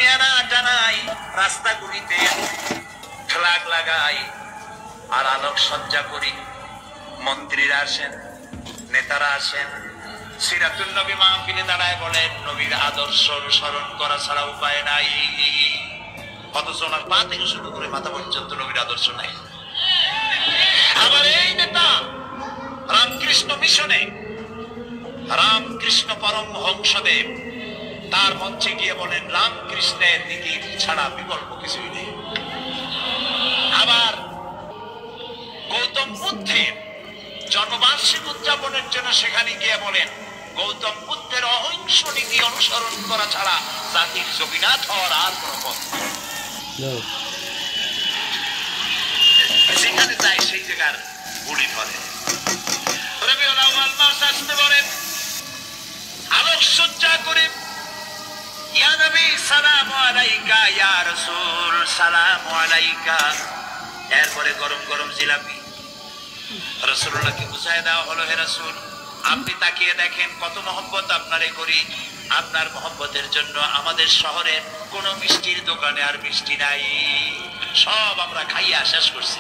শামিয়ানা টানাই, রাস্তাগুলিতে flag লাগাই, আর আলোক সজ্জা করি। মন্ত্রীরা আসেন, নেতারা আসেন, সিরাতুল নবী মাহফিলে দাঁড়ায় বলেন নবীর আদর্শ অনুসরণ করা ছাড়া উপায় নাই। অথচ ওনার পা থেকে শুরু করে মাথা পর্যন্ত নবীর আদর্শ নাই। আবার এই নেতা রামকৃষ্ণ মিশনে, রামকৃষ্ণ পরমহংসদেব তার মঞ্চে গিয়ে বলেন রামকৃষ্ণের নীতি ছাড়া বিকল্প কিছুই নেই। আবার গৌতম বুদ্ধের জন্মবার্ষিকী উদযাপনের জন্য সেখানে গিয়ে বলেন গৌতম বুদ্ধের অহিংস নীতি অনুসরণ করা ছাড়া জাতির যোগীনাথ হওয়ার আর কোন পথ নেই। যেখানে যায় সেই জায়গার গুলি ধরে। রবিউল আউয়াল মাস আসতে বলেন, আলোকসজ্জা করে ইয়া নবী সালামু আলাইকা, ইয়া রাসূল সালামু আলাইকা। এরপরে গরম গরম জিলাপি রাসূলুল্লাহকে বুঝায় দেওয়া হলো, হে রাসূল আপনি তাকিয়ে দেখেন কত মহব্বত আপনারে করি। আপনার মহব্বতের জন্য আমাদের শহরে কোন মিষ্টির দোকানে আর মিষ্টি নাই, সব আমরা খাইয়া শেষ করছি।